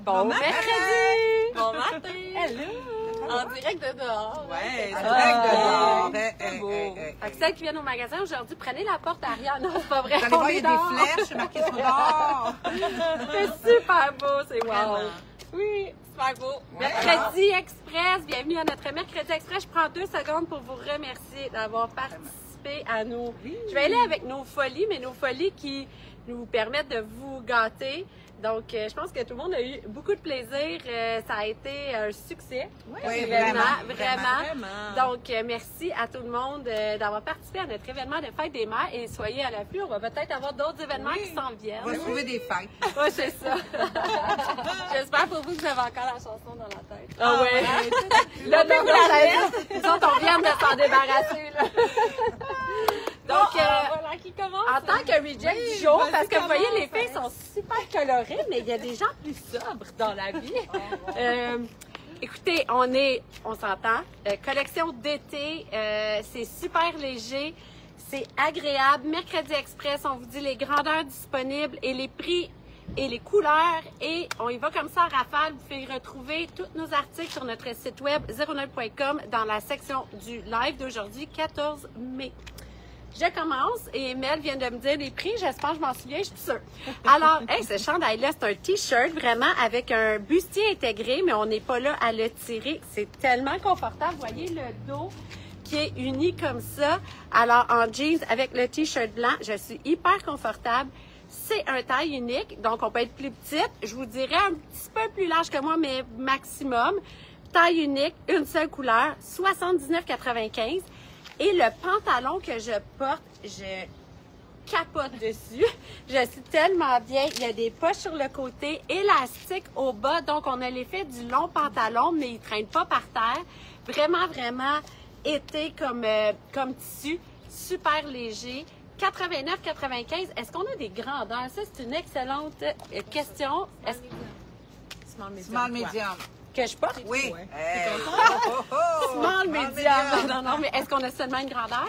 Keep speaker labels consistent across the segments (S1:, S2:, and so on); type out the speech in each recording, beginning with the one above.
S1: Bon mercredi!
S2: Bon matin!
S1: Hello!
S2: En direct de dehors.
S3: Ouais, en direct de dehors.
S1: Fait que celles qui viennent au magasin aujourd'hui, prenez la porte arrière. Non, c'est pas vrai.
S3: Vous allez voir, il y a
S1: dehors.
S3: des flèches marquées sur dehors.
S1: C'est super beau, c'est wow.
S2: Vraiment.
S1: Oui.
S2: Super beau.
S1: Mercredi Express, bienvenue à notre Mercredi Express. Je prends 2 secondes pour vous remercier d'avoir participé à nos... Je vais aller avec nos folies, mais nos folies qui nous permettent de vous gâter. Donc, je pense que tout le monde a eu beaucoup de plaisir. Ça a été un succès.
S3: Oui,
S1: vraiment. Donc, merci à tout le monde d'avoir participé à notre événement de Fête des Mères et soyez à l'affût. On va peut-être avoir d'autres événements qui s'en viennent.
S3: On va trouver des fêtes.
S1: Oui, c'est ça.
S2: J'espère pour vous que vous avez encore la chanson dans la tête.
S1: Ah ouais. Là, nous autres, on vient de s'en débarrasser. Là. Donc,
S2: Voilà qui commence.
S1: en tant que reject du jour, parce que vous voyez, les filles sont super colorées, mais il y a des gens plus sobres dans la vie. Écoutez, on s'entend. Collection d'été, c'est super léger, c'est agréable. Mercredi Express, on vous dit les grandeurs disponibles et les prix et les couleurs. Et on y va comme ça en rafale. Vous pouvez retrouver tous nos articles sur notre site web 09.com dans la section du live d'aujourd'hui, 14 mai. Je commence et Mel vient de me dire les prix. J'espère que je m'en souviens, je suis sûre. Alors, ce chandail-là, c'est un T-shirt vraiment avec un bustier intégré, mais on n'est pas là à le tirer. C'est tellement confortable. Vous voyez le dos qui est uni comme ça. Alors, en jeans avec le T-shirt blanc, je suis hyper confortable. C'est un taille unique, donc on peut être plus petite. Je vous dirais un petit peu plus large que moi, mais maximum. Taille unique, une seule couleur, 79,95. Et le pantalon que je porte, je capote dessus. Je suis tellement bien. Il y a des poches sur le côté, élastique au bas. Donc, on a l'effet du long pantalon, mais il ne traîne pas par terre. Vraiment été comme tissu. Super léger. 89,95. Est-ce qu'on a des grandeurs? Ça, c'est une excellente question.
S3: Small medium.
S1: Que je porte?
S3: Oui.
S1: Small medium. Non, mais est-ce qu'on a seulement une grandeur?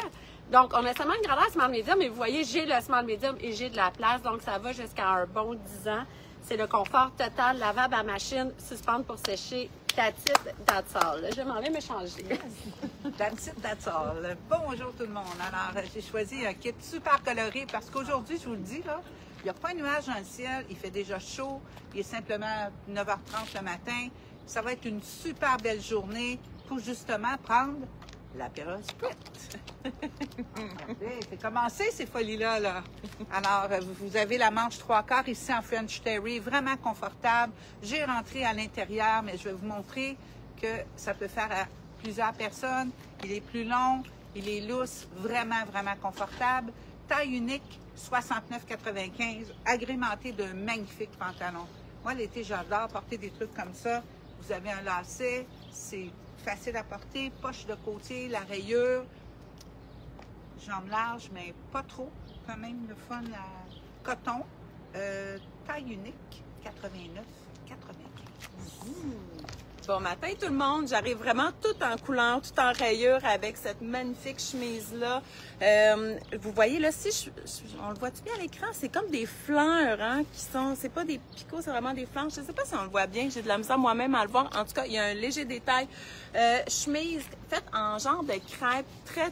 S1: Donc, on a seulement une grandeur small medium, mais vous voyez, j'ai le small medium et j'ai de la place, donc ça va jusqu'à un bon 10 ans. C'est le confort total, lavable à machine, suspendre pour sécher. That's it, that's all. Je m'en vais me changer.
S3: That's it, that's all. Bonjour tout le monde. Alors, j'ai choisi un kit super coloré parce qu'aujourd'hui, je vous le dis, là, il n'y a pas de nuage dans le ciel, il fait déjà chaud, il est simplement 9h30 le matin. Ça va être une super belle journée pour justement prendre l'apéro spritz. C'est commencé ces folies-là. Là. Alors, vous avez la manche 3/4 ici en French Terry, vraiment confortable. J'ai rentré à l'intérieur, mais je vais vous montrer que ça peut faire à plusieurs personnes. Il est plus long, il est lousse, vraiment confortable. Taille unique, 69,95, agrémenté d'un magnifique pantalon. Moi, l'été, j'adore porter des trucs comme ça. Vous avez un lacet, c'est facile à porter, poche de côté, la rayure, jambes larges, mais pas trop, quand même le fun à coton, taille unique, 89,95.
S2: Bon matin tout le monde, j'arrive vraiment tout en couleur, tout en rayure avec cette magnifique chemise-là. Vous voyez là, on le voit-tu bien à l'écran? C'est comme des fleurs, hein, qui sont, c'est pas des picots, c'est vraiment des fleurs. Je sais pas si on le voit bien, j'ai de la misère moi-même à le voir. En tout cas, il y a un léger détail. Chemise faite en genre de crêpe,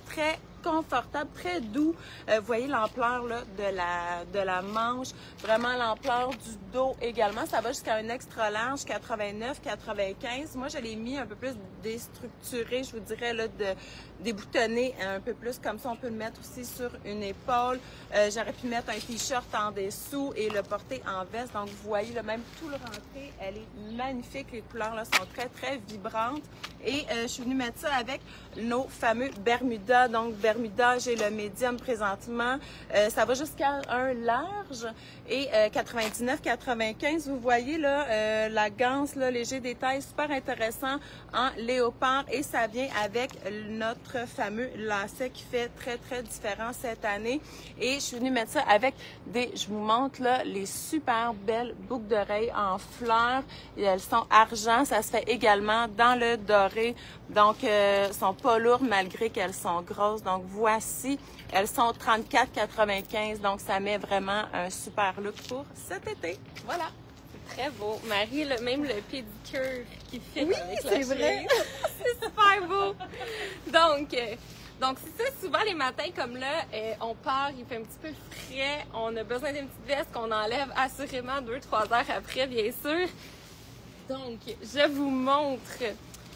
S2: très confortable, très doux. Vous voyez l'ampleur là de la manche, vraiment l'ampleur du dos également. Ça va jusqu'à un extra large, 89-95. Moi, je l'ai mis un peu plus déstructuré, je vous dirais, là, déboutonné un peu plus. Comme ça, on peut le mettre aussi sur une épaule. J'aurais pu mettre un t-shirt en dessous et le porter en veste. Donc, vous voyez, là, même tout le rentré, elle est magnifique. Les couleurs là sont très vibrantes. Et je suis venue mettre ça avec nos fameux Bermuda. Donc, Bermuda, j'ai le médium présentement. Ça va jusqu'à un large et 99-95. Vous voyez là, la ganse, là, léger détail, super intéressant en léopard. Et ça vient avec notre fameux lacet qui fait très différent cette année. Et je suis venue mettre ça avec je vous montre là, les super belles boucles d'oreilles en fleurs. Et elles sont argent. Ça se fait également dans le doré. Donc, sont pas lourdes malgré qu'elles sont grosses. Donc, voici, elles sont 34,95. Donc, ça met vraiment un super look pour cet été. Voilà.
S4: Très beau. Marie, même le pédicure qui fit
S1: Oui,
S4: avec la
S1: c'est vrai.
S4: c'est super beau. Donc c'est ça, souvent les matins comme là, on part, il fait un petit peu frais, on a besoin d'une petite veste qu'on enlève assurément 2-3 heures après, bien sûr. Donc, je vous montre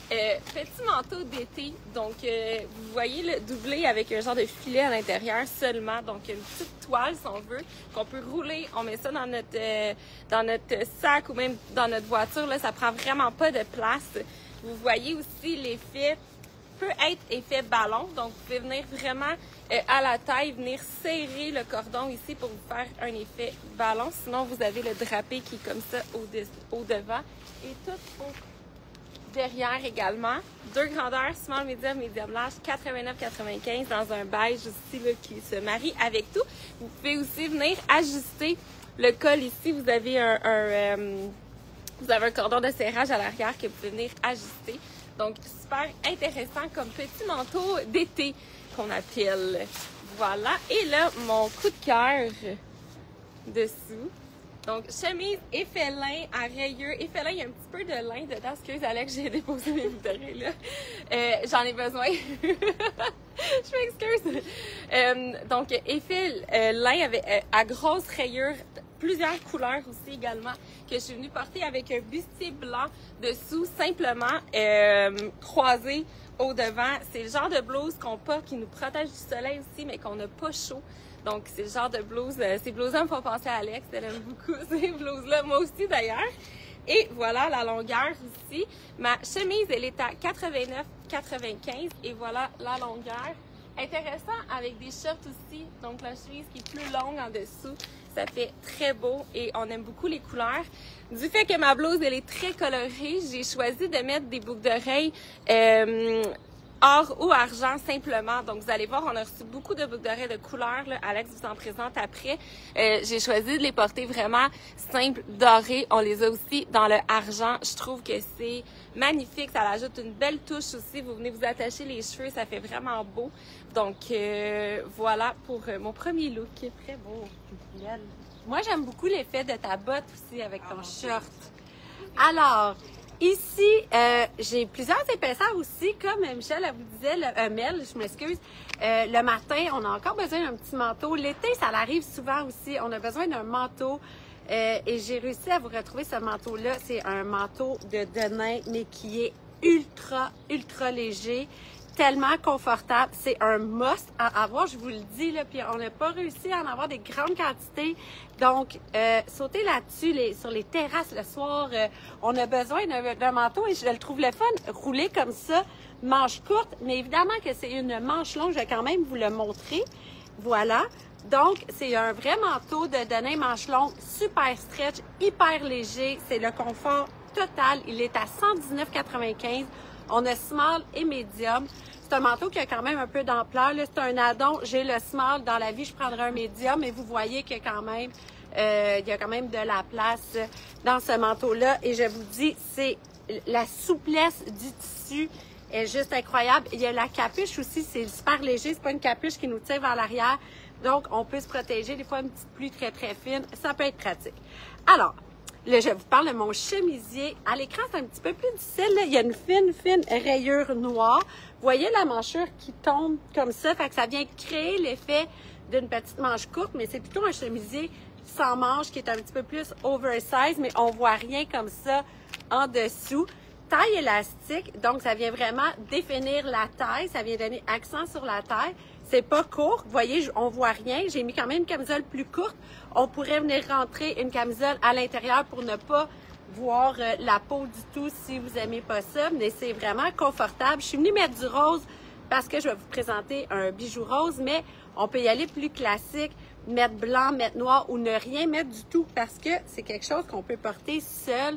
S4: petit manteau d'été. Donc, vous voyez le doublé avec un genre de filet à l'intérieur seulement. Donc, une petite toile, si on veut, qu'on peut rouler. On met ça dans notre sac ou même dans notre voiture. Là, ça prend vraiment pas de place. Vous voyez aussi l'effet peut être effet ballon. Donc, vous pouvez venir vraiment à la taille, venir serrer le cordon ici pour vous faire un effet ballon. Sinon, vous avez le drapé qui est comme ça au devant et tout au derrière également. 2 grandeurs, small, medium, medium large, 89,95 dans un beige aussi là, qui se marie avec tout. Vous pouvez aussi venir ajuster le col ici. Vous avez un cordon de serrage à l'arrière que vous pouvez venir ajuster. Donc, super intéressant comme petit manteau d'été qu'on appelle. Voilà. Et là, mon coup de cœur dessous. Donc, chemise effet lin à rayures. Effet lin, il y a un petit peu de lin dedans. Excuse, Alex, j'ai déposé mes bouteilles là. J'en ai besoin. Je m'excuse. Donc, effet lin avec, à grosses rayures. Plusieurs couleurs aussi également que je suis venue porter avec un bustier blanc dessous, simplement croisé au devant. C'est le genre de blouse qu'on porte qui nous protège du soleil aussi, mais qu'on n'a pas chaud. Donc, c'est le genre de blouse, ces blouses-là me font penser à Alex, elle aime beaucoup ces blouses-là, moi aussi d'ailleurs. Et voilà la longueur ici. Ma chemise, elle est à 89,95 et voilà la longueur. Intéressant avec des shorts aussi, donc la chemise qui est plus longue en dessous. Ça fait très beau et on aime beaucoup les couleurs. Du fait que ma blouse, elle est très colorée, j'ai choisi de mettre des boucles d'oreilles or ou argent simplement. Donc, vous allez voir, on a reçu beaucoup de boucles d'oreilles de couleurs. Là. Alex vous en présente après. J'ai choisi de les porter vraiment simples, dorés. On les a aussi dans le argent. Je trouve que c'est magnifique. Ça ajoute une belle touche aussi. Vous venez vous attacher les cheveux. Ça fait vraiment beau. Donc, voilà pour mon premier look. Très beau.
S1: Moi, j'aime beaucoup l'effet de ta botte aussi avec ton short. Alors, ici, j'ai plusieurs épaisseurs aussi, comme Michel elle vous disait, Mel, je m'excuse. Le matin, on a encore besoin d'un petit manteau. L'été, ça arrive souvent aussi. On a besoin d'un manteau. Et j'ai réussi à vous retrouver ce manteau-là. C'est un manteau de denim, mais qui est ultra, ultra léger. Tellement confortable. C'est un must à avoir, je vous le dis, là. Puis on n'a pas réussi à en avoir des grandes quantités. Donc, sautez là-dessus sur les terrasses le soir. On a besoin d'un manteau et je le trouve le fun. Rouler comme ça, manche courte, mais évidemment que c'est une manche longue. Je vais quand même vous le montrer. Voilà. Donc, c'est un vrai manteau de denim manche longue, super stretch, hyper léger. C'est le confort total. Il est à 119,95 $. On a small et medium. C'est un manteau qui a quand même un peu d'ampleur. C'est un addon. J'ai le small. Dans la vie, je prendrais un medium, mais vous voyez qu'il y a quand même, de la place dans ce manteau-là. Et je vous dis, c'est la souplesse du tissu est juste incroyable. Il y a la capuche aussi. C'est super léger. C'est pas une capuche qui nous tire vers l'arrière. Donc, on peut se protéger. Des fois, une petite pluie très, très fine. Ça peut être pratique. Alors, là, je vous parle de mon chemisier. À l'écran, c'est un petit peu plus difficile. Là. Il y a une fine, fine rayure noire. Vous voyez la manchure qui tombe comme ça. Fait que ça vient créer l'effet d'une petite manche courte, mais c'est plutôt un chemisier sans manche qui est un petit peu plus oversize, mais on voit rien comme ça en dessous. Taille élastique, donc ça vient vraiment définir la taille. Ça vient donner accent sur la taille. C'est pas court. Vous voyez, on voit rien. J'ai mis quand même une camisole plus courte. On pourrait venir rentrer une camisole à l'intérieur pour ne pas voir la peau du tout si vous aimez pas ça. Mais c'est vraiment confortable. Je suis venue mettre du rose parce que je vais vous présenter un bijou rose, mais on peut y aller plus classique, mettre blanc, mettre noir ou ne rien mettre du tout parce que c'est quelque chose qu'on peut porter seul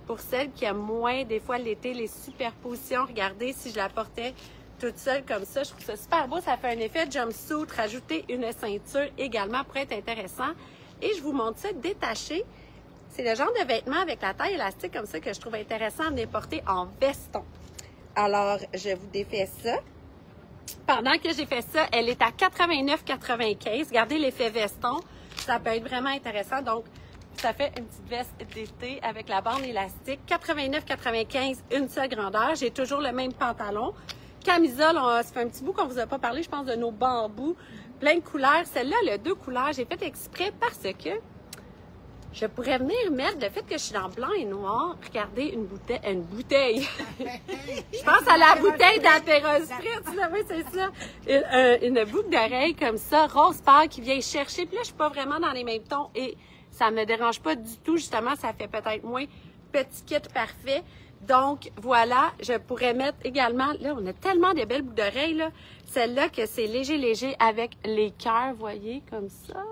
S1: pour celles qui aiment moins, des fois l'été, les superpositions. Regardez, si je la portais toute seule comme ça, je trouve ça super beau. Ça fait un effet jumpsuit. Rajouter une ceinture également pourrait être intéressant. Et je vous montre ça détaché. C'est le genre de vêtement avec la taille élastique comme ça que je trouve intéressant de les porter en veston. Alors, je vous défais ça. Pendant que j'ai fait ça, elle est à 89,95 $. Regardez l'effet veston. Ça peut être vraiment intéressant. Donc, Ça fait une petite veste d'été avec la bande élastique. 89,95, une seule grandeur. J'ai toujours le même pantalon. Camisole, ça fait un petit bout qu'on vous a pas parlé, je pense, de nos bambous. Plein de couleurs. Celle-là, elle a 2 couleurs. J'ai fait exprès parce que je pourrais venir mettre le fait que je suis dans blanc et noir. Regardez, une bouteille. Je pense à la bouteille d'apéro spritz, là, oui, c'est ça. Une boucle d'oreille comme ça, rose pâle qui vient chercher. Puis là, je suis pas vraiment dans les mêmes tons et ça me dérange pas du tout. Justement, ça fait peut-être moins petit kit parfait. Donc, voilà, je pourrais mettre également... Là, on a tellement de belles boucles d'oreilles, là. Celle-là, que c'est léger avec les cœurs, voyez, comme ça.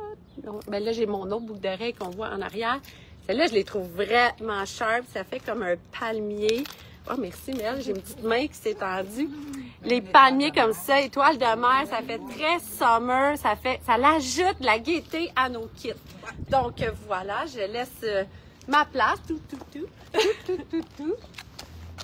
S1: Ben là, j'ai mon autre boucle d'oreille qu'on voit en arrière. Celle-là, je les trouve vraiment sharp. Ça fait comme un palmier. Oh, merci, Mel. J'ai une petite main qui s'est tendue. Les palmiers comme ça, étoiles de mer, ça fait très summer. Ça l'ajoute de la gaieté à nos kits. Donc, voilà, je laisse ma place. Tout.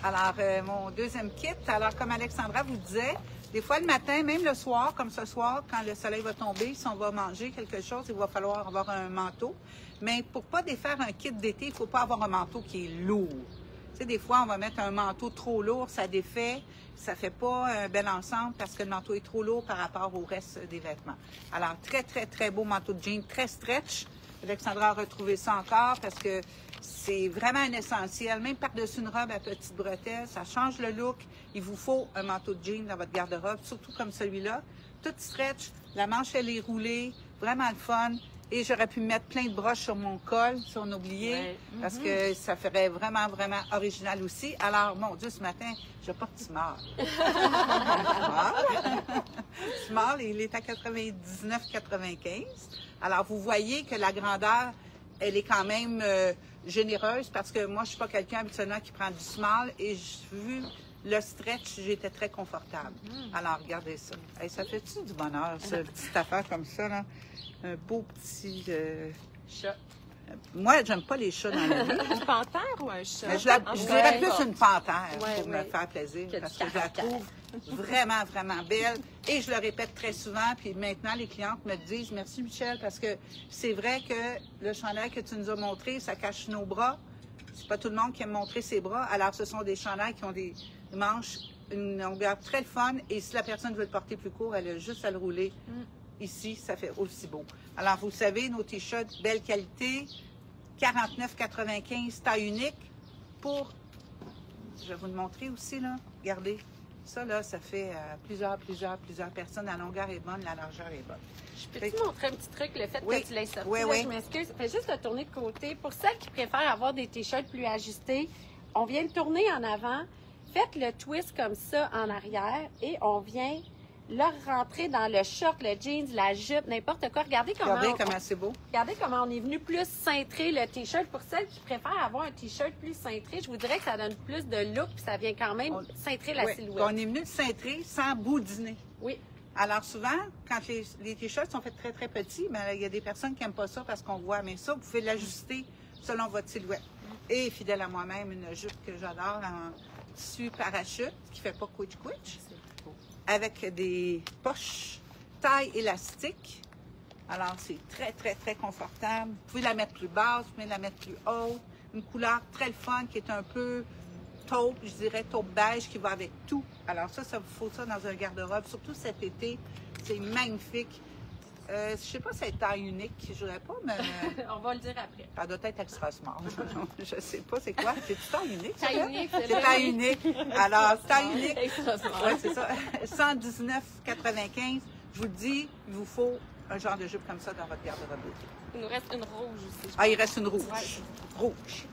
S3: Alors, mon deuxième kit, alors comme Alexandra vous disait, des fois le matin, même le soir, comme ce soir, quand le soleil va tomber, si on va manger quelque chose, il va falloir avoir un manteau. Mais pour pas défaire un kit d'été, il faut pas avoir un manteau qui est lourd. Tu sais, des fois, on va mettre un manteau trop lourd, ça défait, ça fait pas un bel ensemble parce que le manteau est trop lourd par rapport au reste des vêtements. Alors, très beau manteau de jean, très stretch. Alexandra a retrouvé ça encore parce que c'est vraiment un essentiel. Même par-dessus une robe à petites bretelles, ça change le look. Il vous faut un manteau de jean dans votre garde-robe, surtout comme celui-là. Tout stretch, la manche elle est roulée, vraiment le fun. Et j'aurais pu mettre plein de broches sur mon col, si on oubliait, parce que ça ferait vraiment original aussi. Alors, mon Dieu, ce matin, je porte Small. Small, il est à 99,95. Alors, vous voyez que la grandeur, elle est quand même généreuse parce que moi, je suis pas quelqu'un habituellement qui prend du small et vu le stretch, j'étais très confortable. Alors, regardez ça. Hey, ça fait-tu du bonheur, cette petite affaire comme ça, là? Un beau petit
S4: Chat.
S3: Moi, j'aime pas les chats dans la vie.
S4: Une panthère ou un chat?
S3: Mais je dirais plus une panthère pour me
S1: ouais.
S3: faire plaisir
S1: Que
S3: parce
S1: du
S3: que je la trouve vraiment belle. Et je le répète très souvent, puis maintenant, les clientes me disent « Merci, Michel, parce que c'est vrai que le chandail que tu nous as montré, ça cache nos bras. C'est pas tout le monde qui aime montrer ses bras. Alors, ce sont des chandails qui ont des manches, une longueur très fun. Et si la personne veut le porter plus court, elle a juste à le rouler. Ici, ça fait aussi beau. Alors, vous savez, nos t-shirts, belle qualité, 49,95, taille unique, pour... Je vais vous le montrer aussi, là. Regardez. Ça, là, ça fait plusieurs personnes. La longueur est bonne, la largeur est bonne.
S1: Je peux te montrer un petit truc, le fait
S3: Oui.
S1: que tu l'aies sorti?
S3: Oui,
S1: là,
S3: oui.
S1: Je m'excuse. Fais juste le tourner de côté. Pour celles qui préfèrent avoir des t-shirts plus ajustés, on vient le tourner en avant. Faites le twist comme ça en arrière et on vient le rentrer dans le short, le jeans, la jupe, n'importe quoi. Regardez comment
S3: c'est beau.
S1: Regardez comment on est venu plus cintrer le t-shirt. Pour celles qui préfèrent avoir un t-shirt plus cintré, je vous dirais que ça donne plus de look puis ça vient quand même cintrer la silhouette.
S3: On est venu cintrer sans boudiner.
S1: Oui.
S3: Alors souvent, quand les t-shirts sont faits très petits, ben, il y a des personnes qui n'aiment pas ça parce qu'on voit. Mais ça, vous pouvez l'ajuster selon votre silhouette. Et fidèle à moi-même, une jupe que j'adore en tissu parachute qui fait pas couch-couch. Avec des poches taille élastique. Alors, c'est très confortable. Vous pouvez la mettre plus basse, vous pouvez la mettre plus haute. Une couleur très fun qui est un peu taupe, je dirais taupe beige qui va avec tout. Alors ça vous faut ça dans un garde-robe, surtout cet été. C'est magnifique. Je sais pas si c'est taille unique, je dirais pas, mais...
S1: On va le dire après.
S3: Ça doit être extra small. Je sais pas, c'est quoi? C'est taille unique, ça?
S1: Taille unique,
S3: c'est taille unique. Alors, taille unique.
S1: Extra small.
S3: Oui, c'est ça. 119,95. Je vous le dis, il vous faut un genre de jupe comme ça dans votre garde-robe d'été.
S4: Il nous reste une rouge aussi.
S3: Ah, il reste une rouge.
S4: Ouais.
S3: Rouge.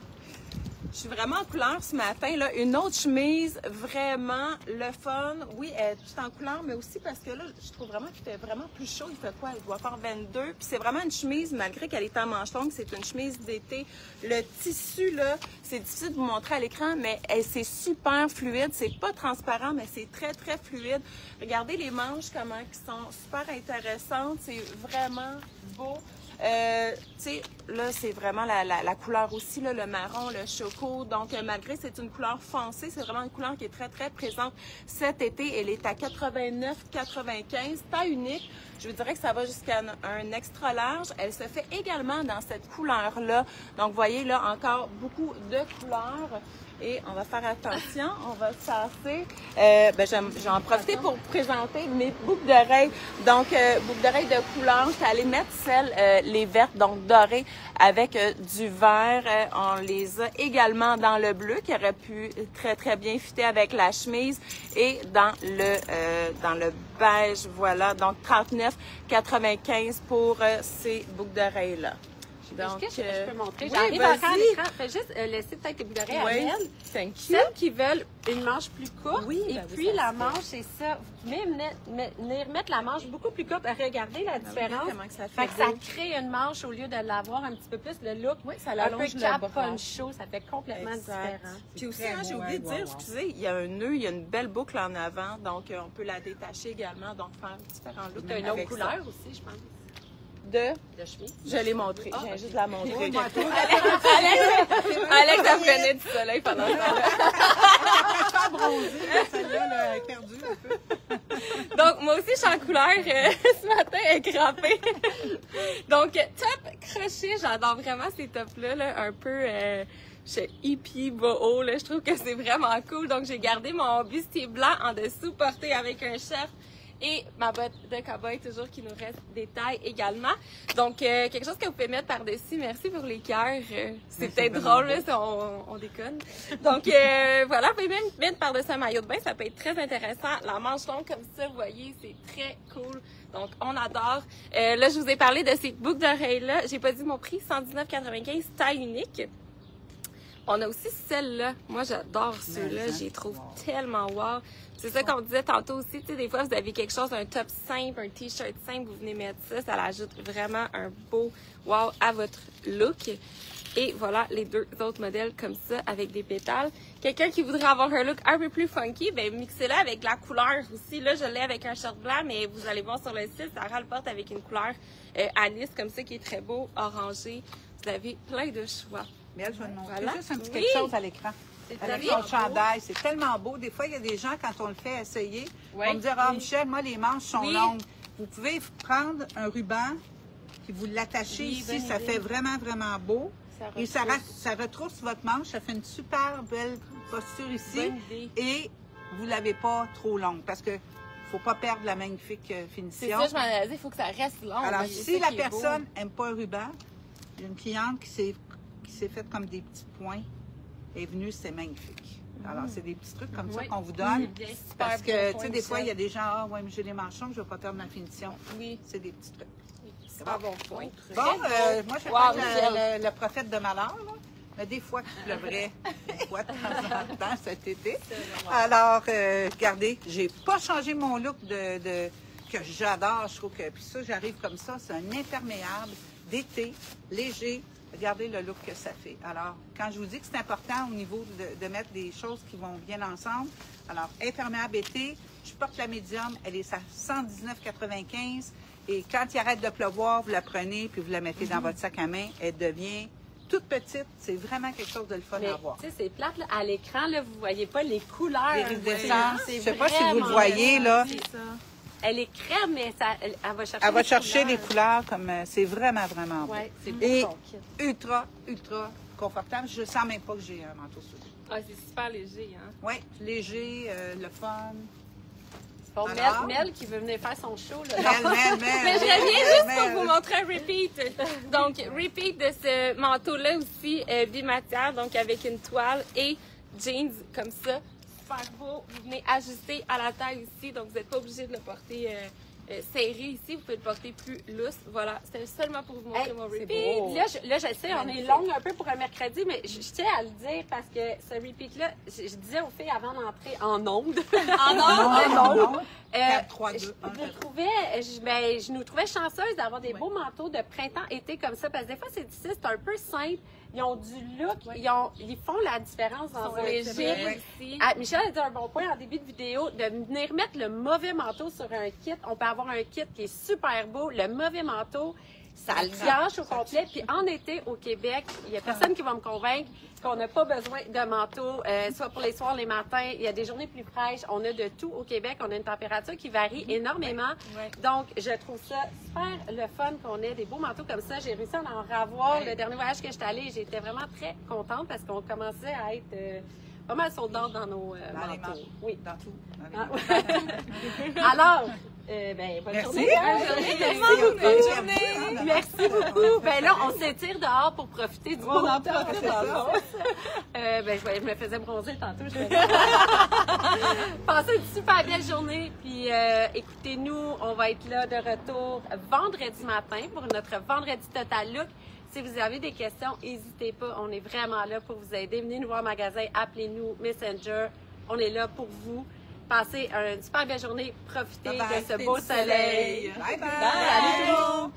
S2: Je suis vraiment en couleur ce matin, là. Une autre chemise, vraiment le fun. Oui, elle est tout en couleur, mais aussi parce que là, je trouve vraiment qu'il fait vraiment plus chaud. Il fait quoi? Il doit faire 22. Puis c'est vraiment une chemise, malgré qu'elle est en manche longue, c'est une chemise d'été. Le tissu, là, c'est difficile de vous montrer à l'écran, mais c'est super fluide. C'est pas transparent, mais c'est très fluide. Regardez les manches, comment elles sont super intéressantes. C'est vraiment beau. Tu sais, là, c'est vraiment la couleur aussi, là, le marron, le choco. Donc, malgré c'est une couleur foncée, c'est vraiment une couleur qui est très, très présente cet été. Elle est à 89,95, taille unique. Je vous dirais que ça va jusqu'à un extra large. Elle se fait également dans cette couleur-là. Donc, vous voyez, là, encore beaucoup de couleurs. Et on va faire attention, on va se passer. J'en en profiter pour vous présenter mes boucles d'oreilles. Donc, boucles d'oreilles de couleur, je suis allée mettre les vertes, donc dorées, avec du vert. On les a également dans le bleu, qui aurait pu très, très bien fitter avec la chemise. Et dans le beige, voilà. Donc, 39,95 pour ces boucles d'oreilles-là. Donc,
S1: je peux montrer.
S2: oui,
S1: J'arrive
S2: vas-y.
S1: encore à l'écran. Fais juste laisser peut-être les boucles d'oreilles à elle.
S2: Thank you.
S1: Celles qui veulent une manche plus courte.
S2: Oui,
S1: et
S2: ben oui,
S1: puis
S2: ça
S1: la
S2: se fait.
S1: manche, c'est ça. Vous pouvez venir mettre la manche beaucoup plus courte. Regardez la différence.
S2: comment que ça
S1: Fait que
S2: fait
S1: ça
S2: beau.
S1: crée une manche au lieu de l'avoir un petit peu plus le look.
S2: Oui, ça
S1: un peu
S2: l'allonge le
S1: cap
S2: bras.
S1: poncho. Ça fait complètement différent.
S2: Puis aussi,
S3: Très
S2: j'ai
S3: beau,
S2: oublié de
S3: ouais,
S2: dire,
S3: wow, wow.
S2: excusez, il y a un nœud, il y a une belle boucle en avant, donc on peut la détacher également, donc faire différents looks
S1: T'as une autre
S2: avec
S1: couleur
S2: ça.
S1: aussi, je pense.
S2: De,
S1: De chemise.
S2: je l'ai montré, je viens juste de la montrer.
S3: Oui, moi, tout.
S4: Alex, elle prenait du soleil pendant ce temps-là.
S3: Pas bronzée, celle-là, là, elle est perdue un peu.
S4: Donc, moi aussi, je suis en couleur ce matin, écrapée. Donc, top crochet, j'adore vraiment ces tops-là, là, un peu hippie, boho, là. Je trouve que c'est vraiment cool. Donc, j'ai gardé mon bustier blanc en dessous, porté avec un shirt. Et ma botte de cow-boy, toujours qui nous reste des tailles également. Donc, quelque chose que vous pouvez mettre par-dessus. Merci pour les cœurs. C'est peut-être drôle, là, si on déconne. Donc, voilà, vous pouvez même mettre par-dessus un maillot de bain. Ça peut être très intéressant. La manche longue comme ça, vous voyez, c'est très cool. Donc, on adore. Là, je vous ai parlé de ces boucles d'oreilles-là. J'ai pas dit mon prix, 119,95, taille unique. On a aussi celle-là. Moi, j'adore ceux-là. Je les trouve tellement wow. C'est ça qu'on disait tantôt aussi. Tu sais, des fois, vous avez quelque chose, un top simple, un t-shirt simple, vous venez mettre ça. Ça ajoute vraiment un beau wow à votre look. Et voilà les deux autres modèles comme ça, avec des pétales. Quelqu'un qui voudrait avoir un look un peu plus funky, ben mixez-le avec la couleur aussi. Là, je l'ai avec un short blanc, mais vous allez voir sur le site, Sarah le porte avec une couleur anis, comme ça, qui est très beau, orangé. Vous avez plein de choix.
S3: Mais elle, je vais te montrer
S4: Voilà.
S3: juste un petit
S4: Oui.
S3: quelque chose à l'écran. Avec
S4: tellement
S3: son chandail, c'est tellement beau. Des fois, il y a des gens, quand on le fait essayer,
S4: Oui.
S3: vont me dire, ah, Michel, moi, les manches sont
S4: Oui.
S3: longues. Vous pouvez prendre un ruban, puis vous l'attachez
S4: Oui,
S3: ici.
S4: bonne
S3: Ça
S4: idée.
S3: fait vraiment, vraiment beau.
S4: Ça
S3: Et ça,
S4: retrousse.
S3: ça retrousse votre manche. Ça fait une super belle posture ici.
S4: Bonne idée.
S3: Et vous ne l'avez pas trop longue, parce que faut pas perdre la magnifique
S4: C'est
S3: finition.
S4: ça, je m'en ai dit, il faut que ça reste long.
S3: Alors,
S4: C'est
S3: si
S4: ça
S3: la
S4: qui est beau.
S3: personne n'aime pas un ruban, j'ai une cliente qui s'est faite comme des petits points. Elle est venue, c'est magnifique. Alors, c'est des petits trucs comme ça
S4: Oui.
S3: qu'on vous donne.
S4: Bien, super
S3: Parce
S4: bon
S3: que,
S4: point,
S3: tu sais, des fois, il y a
S4: Michel.
S3: des gens, ah, ouais, mais j'ai les manches longues, je ne vais pas perdre ma finition.
S4: Oui,
S3: C'est des petits trucs.
S4: super bon point.
S3: Bon, moi, je fais
S4: Wow,
S3: pas
S4: Michel.
S3: le prophète de malheur, là. Mais des fois qu'il pleuvrait, des fois de temps en temps cet été. Alors, regardez, j'ai pas changé mon look que j'adore. Je trouve que, puis ça, j'arrive comme ça, c'est un imperméable d'été, léger. Regardez le look que ça fait. Alors, quand je vous dis que c'est important au niveau de mettre des choses qui vont bien ensemble, alors, imperméable été, je porte la médium, elle est à 119,95. Et quand il arrête de pleuvoir, vous la prenez puis vous la mettez dans votre sac à main. Elle devient toute petite. C'est vraiment quelque chose de le fun
S1: Mais,
S3: à voir.
S1: tu sais, c'est plate, là. À l'écran, là, vous voyez pas les couleurs.
S3: L'iridescence,
S1: C'est
S3: je sais pas si vous le
S1: vraiment
S3: voyez,
S1: beau.
S3: là.
S1: C'est ça. Elle est crème, mais ça, elle va chercher
S3: Elle va
S1: les
S3: chercher les
S1: couleurs.
S3: couleurs comme c'est vraiment, vraiment beau.
S1: Ouais, c'est beau
S3: Et
S1: ton kit.
S3: ultra, ultra confortable. Je sens même pas que j'ai un manteau soude.
S4: Ah, c'est super léger, hein?
S3: Oui, léger, le fun.
S1: Bon,
S3: Alors?
S1: Mel qui veut venir faire son show, là.
S4: Mais je reviens juste pour vous montrer un repeat. Donc, repeat de ce manteau-là aussi, bimatière, donc avec une toile et jeans comme ça. Super beau. Vous venez ajuster à la taille aussi, donc vous n'êtes pas obligé de le porter serré ici. Vous pouvez le porter plus lousse. Voilà, c'était seulement pour vous montrer
S1: Hey,
S4: mon
S1: c'est
S4: repeat.
S1: beau. Là, je sais, on est longue un peu pour un mercredi, mais je tiens à le dire parce que ce repeat-là, je disais aux filles avant d'entrer en onde.
S3: Non.
S1: Euh,
S3: 4, 3, 2,
S1: je
S3: 1,
S1: nous trouvais, je nous trouvais chanceuses d'avoir des beaux manteaux de printemps-été comme ça, parce que des fois, c'est difficile, c'est un peu simple. Ils ont du look, ils font la différence dans un
S4: Léger
S1: kit.
S4: aussi.
S1: Ah, Michel a dit un bon point en début de vidéo, de venir mettre le mauvais manteau sur un kit. On peut avoir un kit qui est super beau. Le mauvais manteau, Ça le gâche au complet. Puis en été, au Québec, il y a personne qui va me convaincre qu'on n'a pas besoin de manteau, soit pour les soirs, les matins. Il y a des journées plus fraîches. On a de tout au Québec. On a une température qui varie énormément.
S2: Ouais.
S1: Donc, je trouve ça super le fun qu'on ait des beaux manteaux comme ça. J'ai réussi à en ravoir. Le dernier voyage que j'étais allée, j'étais vraiment très contente parce qu'on commençait à être pas mal sold out dans nos
S3: Dans les
S1: manteaux.
S3: manteaux.
S1: Oui.
S3: Dans tout.
S1: Ah, Alors, bonne
S3: Merci.
S1: journée. Bonne journée.
S2: Bonne journée.
S1: Merci beaucoup. Ben là, on s'étire dehors pour profiter du beau temps.
S3: profite dans le fond.
S1: Je me faisais bronzer tantôt. Passez une super belle journée. Puis écoutez-nous, on va être là de retour vendredi matin pour notre vendredi Total Look. Si vous avez des questions, n'hésitez pas. On est vraiment là pour vous aider. Venez nous voir au magasin, appelez-nous, Messenger. On est là pour vous. Passez une super belle journée. Profitez de ce beau soleil.
S3: Bye bye.
S2: Bye.